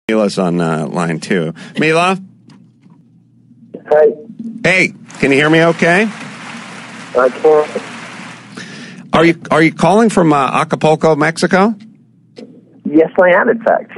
Milo's on line 2. Milo? Hey. Hey, can you hear me okay? I can. Are you calling from Acapulco, Mexico? Yes, I am, in fact.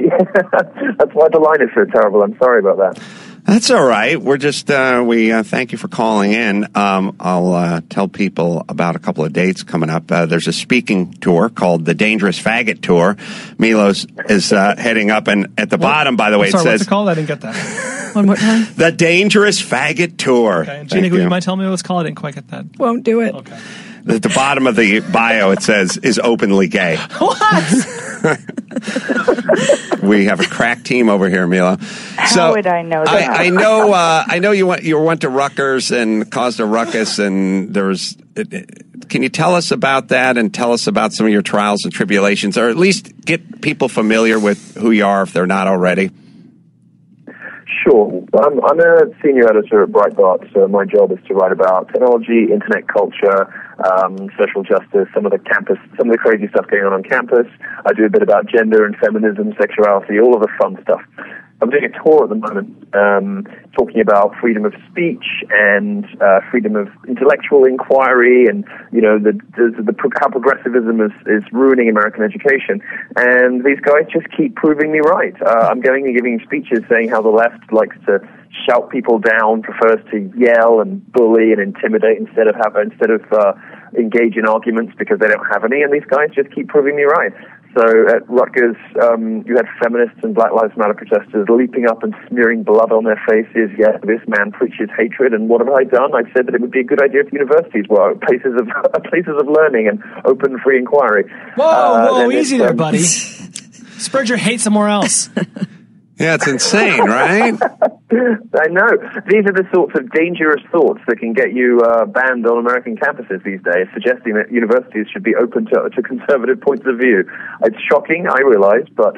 That's why the line is so terrible. I'm sorry about that. That's all right. We're just, we thank you for calling in. I'll tell people about a couple of dates coming up. There's a speaking tour called the Dangerous Faggot Tour. Milo's is heading up, and at the bottom, by the way, it says... What's it called? I didn't get that. One more time. The Dangerous Faggot Tour. Okay. Gina, would you mind telling me what it's called? I didn't quite get that. Won't do it. Okay. At the bottom of the bio, it says, is openly gay. What? We have a crack team over here, Milo. How would I know that? I know you went to Rutgers and caused a ruckus, and there was. Can you tell us about that and tell us about some of your trials and tribulations, or at least get people familiar with who you are if they're not already? Sure. I'm a senior editor at Breitbart, so my job is to write about technology, internet culture, social justice, some of the crazy stuff going on campus. I do a bit about gender and feminism, sexuality, all of the fun stuff. I'm doing a tour at the moment, talking about freedom of speech and freedom of intellectual inquiry, and how progressivism is ruining American education. And these guys just keep proving me right. I'm going and giving speeches saying how the left likes to shout people down, prefers to yell and bully and intimidate instead of engage in arguments because they don't have any. And these guys just keep proving me right. So at Rutgers, you had feminists and Black Lives Matter protesters leaping up and smearing blood on their faces. Yes, this man preaches hatred. And what have I done? I've said that it would be a good idea if universities were places of learning and open free inquiry. Whoa, easy there, buddy. Spread your hate somewhere else. Yeah, it's insane, right? I know. These are the sorts of dangerous thoughts that can get you banned on American campuses these days, suggesting that universities should be open to conservative points of view. It's shocking, I realize, but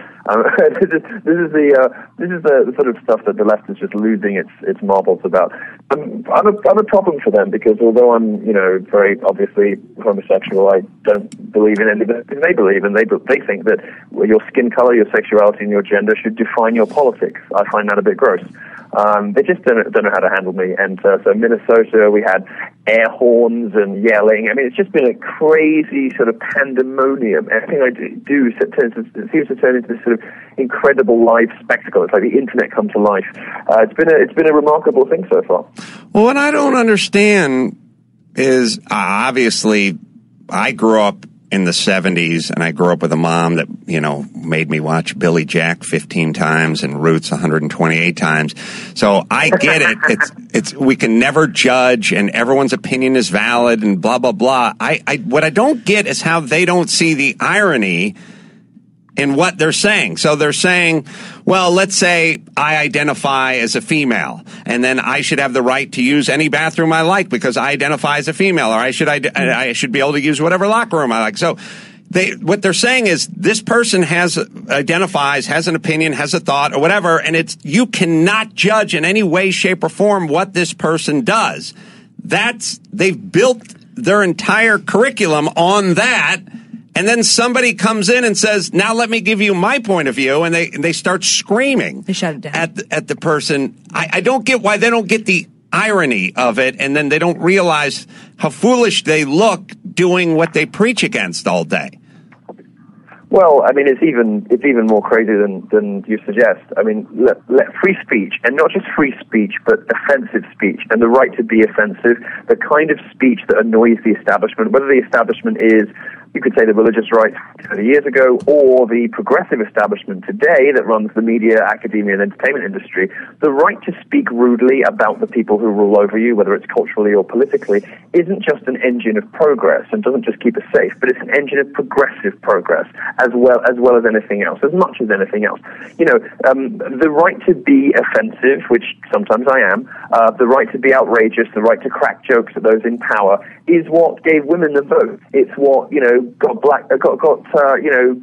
this is the sort of stuff that the left is just losing its marbles about. I'm a problem for them because although I'm very obviously homosexual, I don't believe in anything they believe, and they think that your skin color, your sexuality, and your gender should define your politics. I find that a bit gross. They just don't know how to handle me. And so Minnesota, we had air horns and yelling. I mean, it's just been a crazy sort of pandemonium. Everything I do seems to turn into this sort of incredible live spectacle. It's like the internet come to life. It's been a remarkable thing so far. Well, what I don't understand is obviously I grew up in the 70s, and I grew up with a mom that, made me watch Billy Jack 15 times and Roots 128 times. So I get it. It's we can never judge, and everyone's opinion is valid, and blah, blah, blah. What I don't get is how they don't see the irony in what they're saying. So they're saying, well, let's say I identify as a female, and then I should have the right to use any bathroom I like because I identify as a female, or I should be able to use whatever locker room I like. So what they're saying is this person identifies, has an opinion, has a thought, or whatever, and you cannot judge in any way, shape, or form what this person does. They've built their entire curriculum on that. And then somebody comes in and says, now let me give you my point of view. And they start screaming. They shut it down. At the person. I don't get why they don't get the irony of it. And then they don't realize how foolish they look doing what they preach against all day. Well, I mean, it's even more crazy than you suggest. I mean, let free speech, and not just free speech, but offensive speech, and the right to be offensive, the kind of speech that annoys the establishment, whether the establishment is, you could say, the religious right 30 years ago, or the progressive establishment today that runs the media, academia, and entertainment industry. The right to speak rudely about the people who rule over you, whether it's culturally or politically, isn't just an engine of progress and doesn't just keep us safe, but it's an engine of progressive progress as well as anything else, as much as anything else. The right to be offensive, which sometimes I am, the right to be outrageous, the right to crack jokes at those in power, is what gave women the vote. It's what got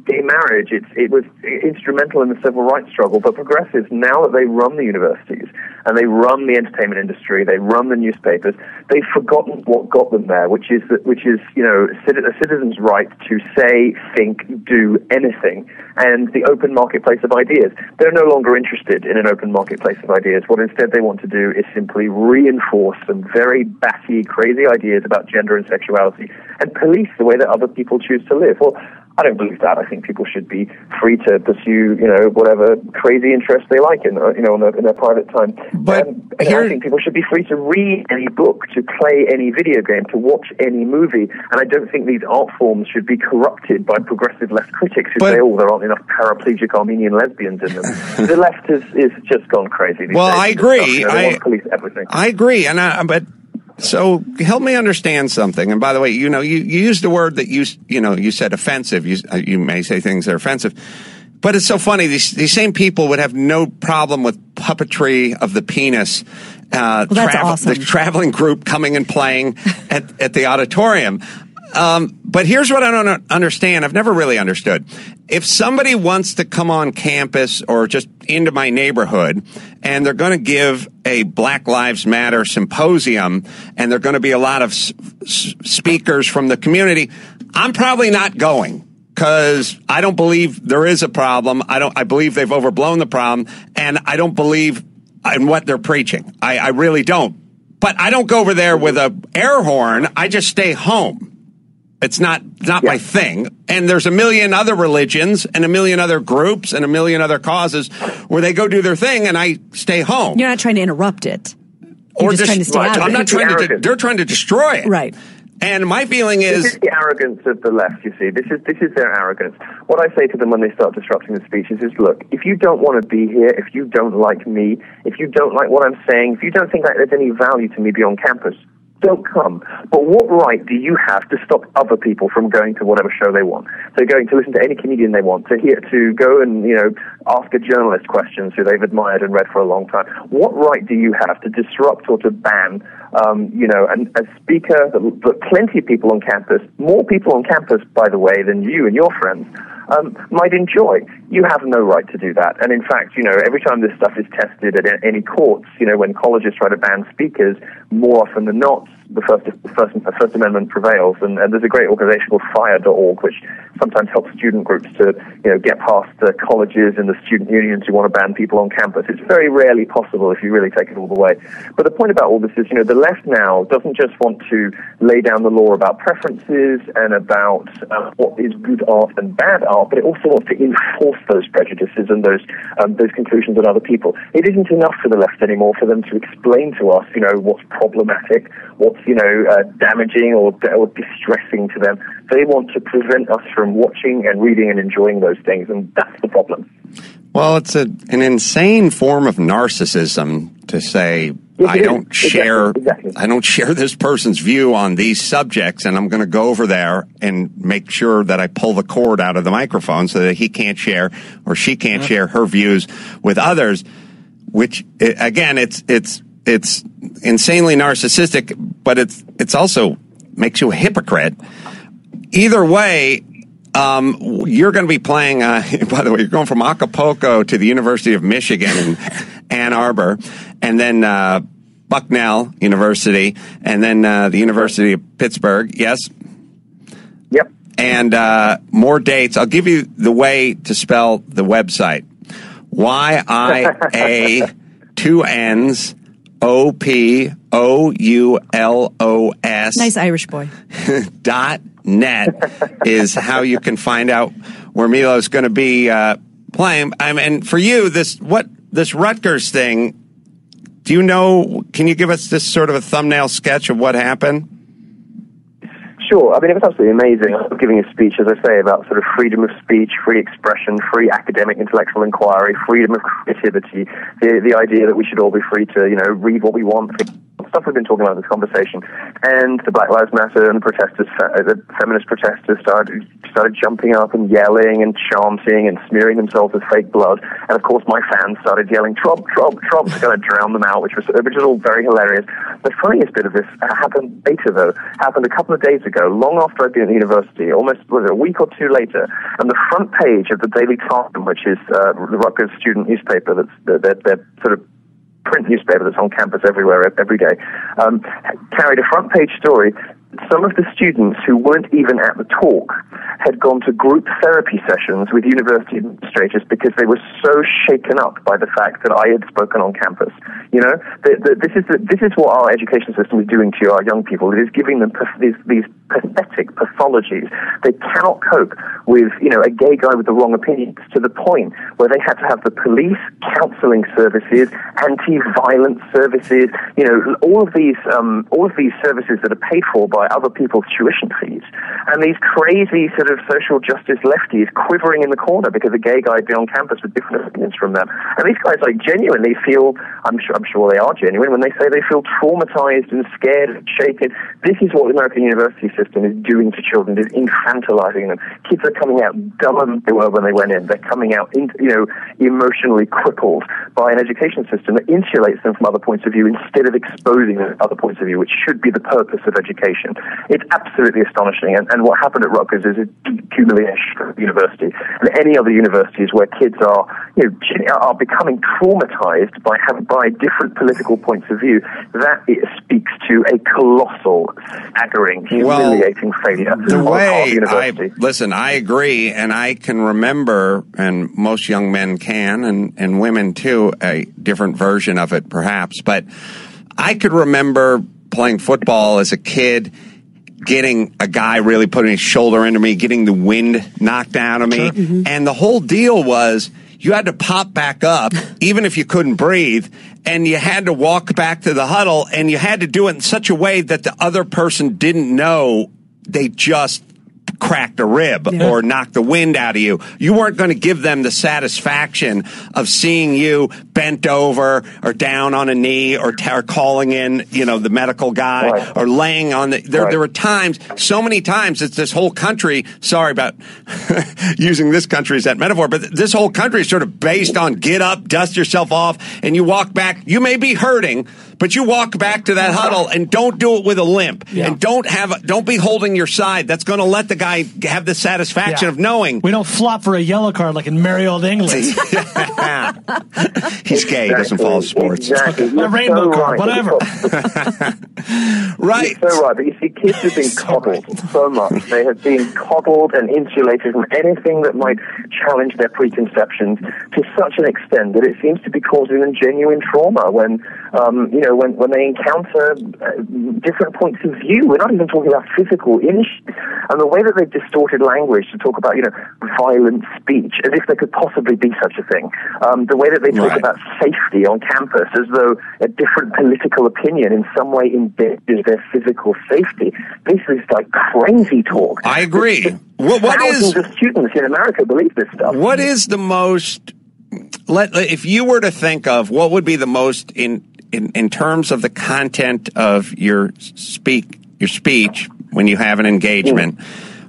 gay marriage. It was instrumental in the civil rights struggle. But progressives, now that they run the universities and they run the entertainment industry, they run the newspapers. They've forgotten what got them there, which is a citizen's right to say, think, do anything, and the open marketplace of ideas. They're no longer interested in an open marketplace of ideas. What instead they want to do is simply reinforce some very batty, crazy ideas about gender and sexuality and police the way that other people choose to live. Well, I don't believe that. I think people should be free to pursue, whatever crazy interest they like in their private time. But I think people should be free to read any book, to play any video game, to watch any movie. And I don't think these art forms should be corrupted by progressive left critics who say, there aren't enough paraplegic Armenian lesbians in them. The left is just gone crazy these days. I agree. They want to police everything. I agree, So help me understand something. And by the way, you used the word that you said offensive. You may say things that are offensive, but it's so funny. These same people would have no problem with puppetry of the penis. That's awesome. The traveling group coming and playing at the auditorium. But here's what I don't understand. I've never really understood. If somebody wants to come on campus or just into my neighborhood and they're going to give a Black Lives Matter symposium and there are going to be a lot of speakers from the community, I'm probably not going because I don't believe there is a problem. I believe they've overblown the problem, and I don't believe in what they're preaching. I really don't. But I don't go over there with a air horn. I just stay home. It's not my thing. And there's a million other religions and a million other groups and a million other causes where they go do their thing and I stay home. You're not trying to interrupt it. You're just trying to stay out of it. I'm not trying to. They're trying to destroy it. Right. And my feeling is... This is the arrogance of the left, you see. This is their arrogance. What I say to them when they start disrupting the speeches is, look, if you don't want to be here, if you don't like me, if you don't like what I'm saying, if you don't think that there's any value to me beyond campus, don't come. But what right do you have to stop other people from going to whatever show they want? So going to listen to any comedian they want, to go and, ask a journalist questions who they've admired and read for a long time. What right do you have to disrupt or to ban, a speaker that plenty of people on campus, more people on campus, by the way, than you and your friends, might enjoy? You have no right to do that. And in fact, every time this stuff is tested at any courts, when colleges try to ban speakers, more often than not, the First Amendment prevails. And there's a great organization called fire.org, which sometimes helps student groups to, get past the colleges and the student unions who want to ban people on campus. It's very rarely possible if you really take it all the way. But the point about all this is, the left now doesn't just want to lay down the law about preferences and about what is good art and bad art, but it also wants to enforce those prejudices and those conclusions on other people. It isn't enough for the left anymore for them to explain to us, what's problematic, what's damaging or distressing to them. They want to prevent us from watching and reading and enjoying those things, and that's the problem. Well, it's an insane form of narcissism to say, I don't share this person's view on these subjects, and I'm going to go over there and make sure that I pull the cord out of the microphone so that he can't share or she can't share her views with others. Which again, it's insanely narcissistic, but it's also makes you a hypocrite. Either way, you're going to be playing, by the way, you're going from Acapulco to the University of Michigan in Ann Arbor, and then Bucknell University, and then the University of Pittsburgh. Yes? Yep. And more dates. I'll give you the way to spell the website. YIA 2 N's OPOULOS. Nice Irish boy. .net is how you can find out where Milo's going to be playing. And for you, this Rutgers thing, do you know, can you give us this sort of a thumbnail sketch of what happened? Sure. I mean, it was absolutely amazing. I was giving a speech, as I say, about sort of freedom of speech, free expression, free academic intellectual inquiry, freedom of creativity, the idea that we should all be free to, read what we want, stuff we've been talking about in this conversation. And the Black Lives Matter and the feminist protesters started jumping up and yelling and chanting and smearing themselves with fake blood. And of course, my fans started yelling "Trump, Trump, Trump" to kind of drown them out, which was all very hilarious. The funniest bit of this happened a couple of days ago, long after I'd been at the university, almost a week or two later. And the front page of the Daily Times, which is the Rutgers student newspaper, that's their sort of print newspaper that's on campus everywhere, every day, carried a front page story. Some of the students who weren't even at the talk had gone to group therapy sessions with university administrators because they were so shaken up by the fact that I had spoken on campus. You know, this is what our education system is doing to our young people. It is giving them these pathetic pathologies. They cannot cope with, you know, a gay guy with the wrong opinions, to the point where they had to have the police, counseling services, anti-violence services, you know, all of these services that are paid for by other people's tuition fees. And these crazy sort of social justice lefties quivering in the corner because a gay guy had been on campus with different opinions from them. And these guys like genuinely feel, I'm sure they are genuine when they say they feel traumatized and scared and shaken. This is what the American university system is doing to children, is infantilizing them. Kids are coming out dumber than they were when they went in. They're coming out, emotionally crippled by an education system that insulates them from other points of view instead of exposing them to other points of view, which should be the purpose of education. It's absolutely astonishing. And what happened at Rutgers is a deep humiliation for the university and any other universities where kids are becoming traumatized by different political points of view. That it speaks to a colossal, staggering, humiliating failure the way of university. I agree, and I can remember, and most young men can, and women too, a different version of it perhaps, but I could remember playing football as a kid, getting a guy really putting his shoulder into me, getting the wind knocked out of me. Sure. Mm-hmm. And the whole deal was you had to pop back up, even if you couldn't breathe, and you had to walk back to the huddle, and you had to do it in such a way that the other person didn't know they just cracked a rib or knocked the wind out of you. You weren't going to give them the satisfaction of seeing you bent over or down on a knee or calling in, the medical guy or laying on the... There were times, so many times, it's this whole country, sorry about using this country as that metaphor, but this whole country is sort of based on get up, dust yourself off, and you walk back. You may be hurting, but you walk back to that huddle and don't do it with a limp and don't be holding your side. That's going to let the guy have the satisfaction of knowing. We don't flop for a yellow card like in merry old England. He's gay. He doesn't follow sports. Exactly. A rainbow card, whatever. Right. You're so right. But you see, kids have been coddled so much. They have been coddled and insulated from anything that might challenge their preconceptions to such an extent that it seems to be causing them genuine trauma when they encounter different points of view. We're not even talking about physical issues. And the way that they've distorted language to talk about, violent speech, as if there could possibly be such a thing. The way that they talk about safety on campus, as though a different political opinion in some way endangers their physical safety. This is like crazy talk. I agree. Thousands of students in America believe this stuff. What is the most... if you were to think of what would be the most in terms of the content of your speech when you have an engagement,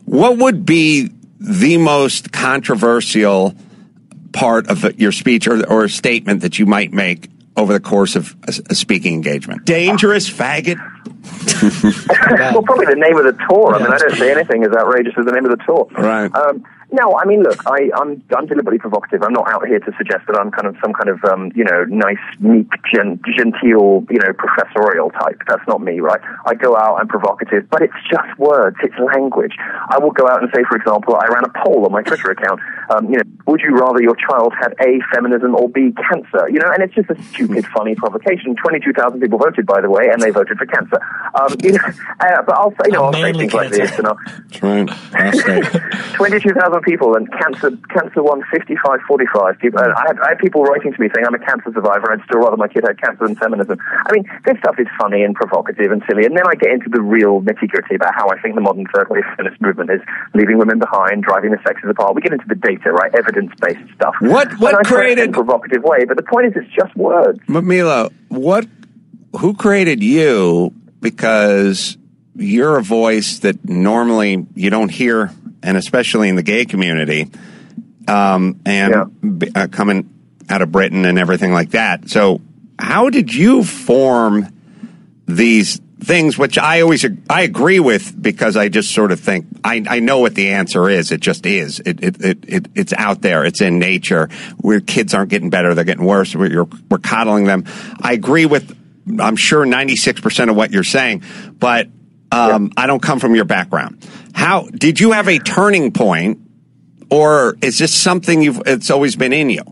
what would be the most controversial part of your speech or a statement that you might make over the course of a speaking engagement? Dangerous faggot? Well, probably the name of the tour. I mean, I don't say anything as outrageous as the name of the tour. Right. No, I mean, look, I'm deliberately provocative. I'm not out here to suggest that I'm some kind of nice, meek, genteel, professorial type. That's not me, right? I go out, I'm provocative, but it's just words, it's language. I will go out and say, for example, I ran a poll on my Twitter account. Would you rather your child had A, feminism, or B, cancer? And it's just a stupid, funny provocation. 22,000 people voted, by the way, and they voted for cancer. But I'll say, I'll say things like this. That's right. 22,000 people, and cancer won 55-45. I had people writing to me saying I'm a cancer survivor. I'd still rather my kid had cancer than feminism. I mean, this stuff is funny and provocative and silly, and then I get into the real nitty-gritty about how I think the modern third-wave feminist movement is leaving women behind, driving the sexes apart. We get into the data, right? Evidence-based stuff. What created in a provocative way? But the point is, it's just words. But Milo, who created you? Because you're a voice that normally you don't hear, and especially in the gay community, coming out of Britain and everything like that. So how did you form these things which I agree with, because I just sort of think I know what the answer is. It just is. It's out there. It's in nature. Where kids aren't getting better, they're getting worse. We're coddling them. I agree with, I'm sure, 96% of what you're saying, but I don't come from your background. How did you have a turning point, or is this something it's always been in you?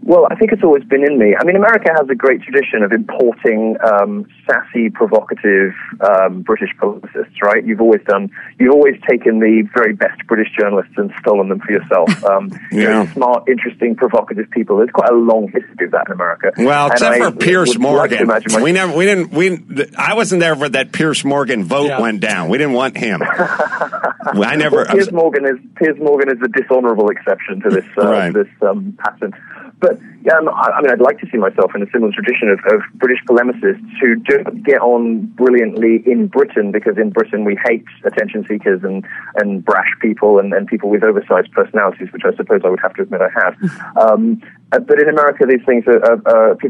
Well, I think it's always been in me. I mean, America has a great tradition of importing sassy, provocative British publicists, right? You've always taken the very best British journalists and stolen them for yourself. Smart, interesting, provocative people. There's quite a long history of that in America. Well, except for Piers Morgan. I wasn't there for that Piers Morgan vote went down. We didn't want him. Piers Morgan is the dishonorable exception to this pattern. But I'd like to see myself in a similar tradition of British polemicists who don't get on brilliantly in Britain, because in Britain we hate attention seekers and brash people and people with oversized personalities, which I suppose I would have to admit I have. But in America, these things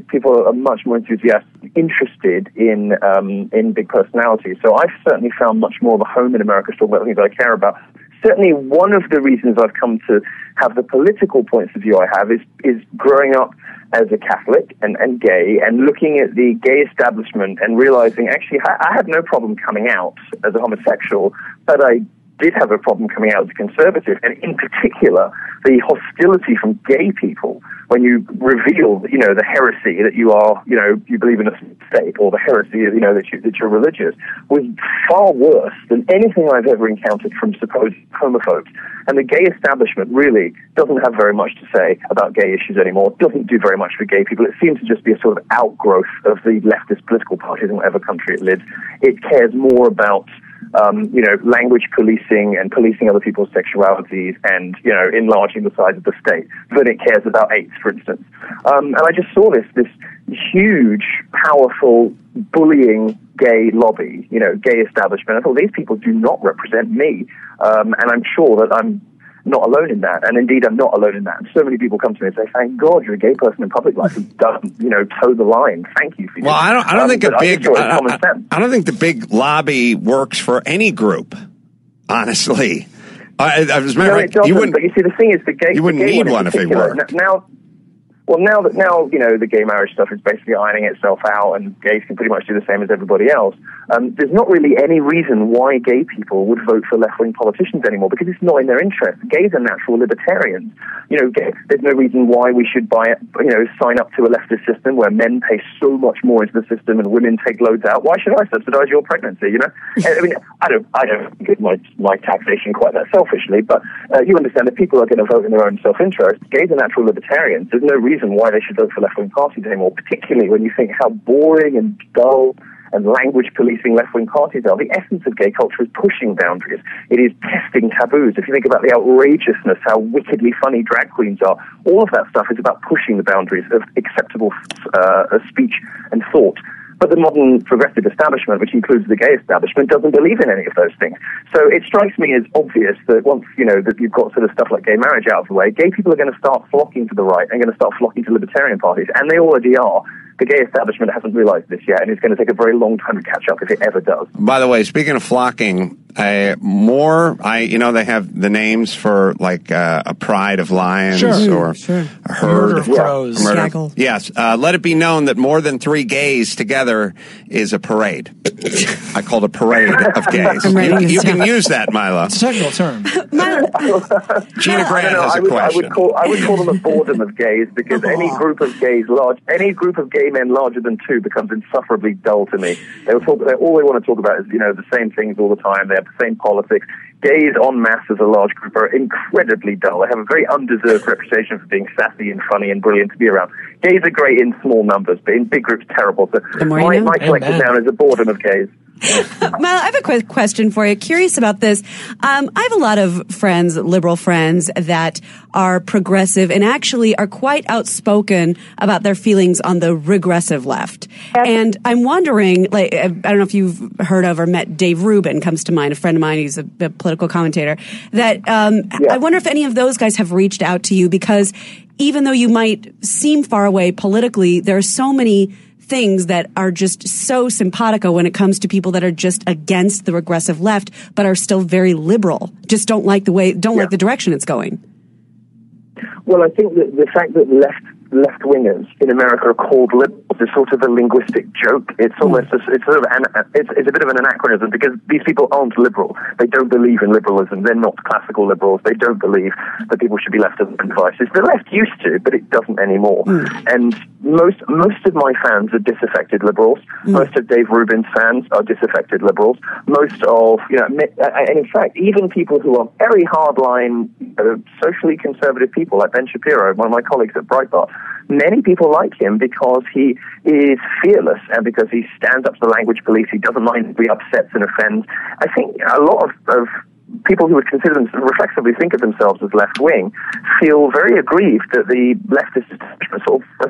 people are much more enthusiastic, interested in big personalities. So I've certainly found much more of a home in America to talk about the things I care about. Certainly, one of the reasons I've come to have the political points of view I have is growing up as a Catholic and gay, and looking at the gay establishment and realizing, actually, I have no problem coming out as a homosexual, but I did have a problem coming out as a conservative, and in particular, the hostility from gay people when you reveal, the heresy that you are, you believe in a state, or the heresy, that you're religious, was far worse than anything I've ever encountered from supposed homophobes. And the gay establishment really doesn't have very much to say about gay issues anymore, doesn't do very much for gay people. It seems to just be a sort of outgrowth of the leftist political parties in whatever country it lives. It cares more about language policing and policing other people's sexualities and, enlarging the size of the state than it cares about AIDS, for instance. And I just saw this huge, powerful, bullying gay lobby, gay establishment. I thought, these people do not represent me. And I'm sure that I'm not alone in that. And indeed, I'm not alone in that. And so many people come to me and say, thank God you're a gay person in public life who doesn't, toe the line. Thank you for Well, I don't think I don't think the big lobby works for any group, honestly. As a matter of fact, you wouldn't, but you see, the thing is, you wouldn't need one if it worked. Now the gay marriage stuff is basically ironing itself out, and gays can pretty much do the same as everybody else. There's not really any reason why gay people would vote for left-wing politicians anymore, because it's not in their interest. Gays are natural libertarians. There's no reason why we should sign up to a leftist system where men pay so much more into the system and women take loads out. Why should I subsidize your pregnancy? I mean, I don't get my taxation quite that selfishly, but you understand that people are going to vote in their own self-interest. Gays are natural libertarians. There's no reason why they should vote for left-wing parties anymore, particularly when you think how boring and dull and language policing left-wing parties are. The essence of gay culture is pushing boundaries. It is testing taboos. If you think about the outrageousness, how wickedly funny drag queens are, all of that stuff is about pushing the boundaries of acceptable speech and thought. But the modern progressive establishment, which includes the gay establishment, doesn't believe in any of those things. So it strikes me as obvious that once, that you've got sort of stuff like gay marriage out of the way, gay people are going to start flocking to the right and going to start flocking to libertarian parties, and they already are. The gay establishment hasn't realized this yet, and it's going to take a very long time to catch up if it ever does. By the way, speaking of flocking, they have the names for like a pride of lions or a herd of crows. Yes. Let it be known that more than 3 gays together is a parade. I called a parade of gays. You can use that, Milo. It's a technical term. Gina Grant has a question. I would call them a boredom of gays, because any group of gay men larger than 2 becomes insufferably dull to me. All they want to talk about is, the same things all the time. They have the same politics. Gays en masse as a large group are incredibly dull. They have a very undeserved reputation for being sassy and funny and brilliant to be around. Gays are great in small numbers, but in big groups, terrible. So my collective noun is a boredom of gays. Milo, I have a quick question for you. Curious about this. I have a lot of friends, liberal friends, that are progressive and actually are quite outspoken about their feelings on the regressive left. And I'm wondering, I don't know if you've heard of or met Dave Rubin, comes to mind, a friend of mine. He's a political commentator. I wonder if any of those guys have reached out to you, because even though you might seem far away politically, there are so many things that are just so simpatico when it comes to people that are just against the regressive left, but are still very liberal, just don't like like the direction it's going. Well, I think that the fact that left-wingers in America are called liberals is sort of a linguistic joke. It's almost it's a bit of an anachronism, because these people aren't liberal. They don't believe in liberalism. They're not classical liberals. They don't believe that people should be left to their own devices. The left used to, but it doesn't anymore. And most of my fans are disaffected liberals. Most of Dave Rubin's fans are disaffected liberals. Most of, and in fact, even people who are very hardline, socially conservative people like Ben Shapiro, one of my colleagues at Breitbart, many people like him because he is fearless and because he stands up to the language police. He doesn't mind if he upsets and offends. I think a lot of people who would consider themselves, reflexively think of themselves as left-wing, feel very aggrieved that the leftist establishment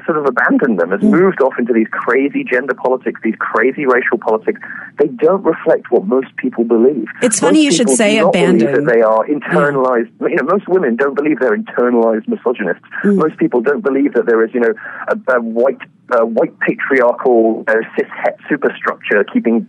sort of abandoned them, has moved off into these crazy gender politics, these crazy racial politics. They don't reflect what most people believe. It's funny you should say abandoned. That they are internalized. Most women don't believe they're internalized misogynists. Most people don't believe that there is, a white patriarchal cis-het superstructure keeping,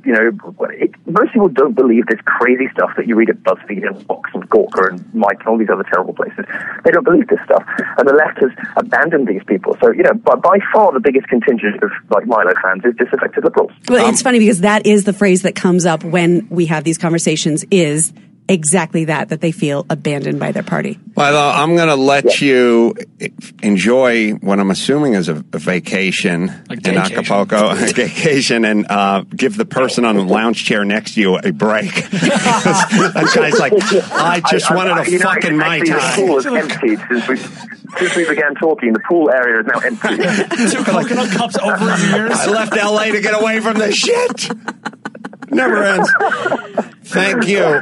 most people don't believe this crazy stuff that you read at BuzzFeed and Vox and Gawker and Mike and all these other terrible places. They don't believe this stuff. And the left has abandoned these people. So, by far the biggest contingent of, Milo fans is disaffected liberals. Well, it's funny because that is the phrase that comes up when we have these conversations, is exactly that they feel abandoned by their party. Well, I'm going to let you enjoy what I'm assuming is a vacation in Acapulco, a vacation, and give the person on the lounge chair next to you a break. That guy's like, I just wanted a fucking Mai Tai. The pool is emptied since we began talking. The pool area is now empty. 2 coconut cups over his ears. I left L.A. to get away from this shit. Never ends. Thank you,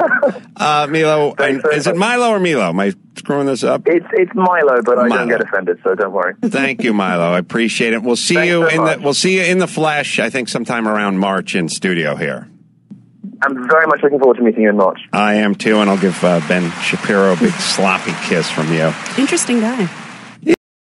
Milo. Is it Milo or Milo? Am I screwing this up? It's Milo, but I don't get offended, so don't worry. Thank you, Milo. I appreciate it. We'll see you we'll see you in the flesh. I think sometime around March in studio here. I'm very much looking forward to meeting you in March. I am too, and I'll give Ben Shapiro a big sloppy kiss from you. Interesting guy.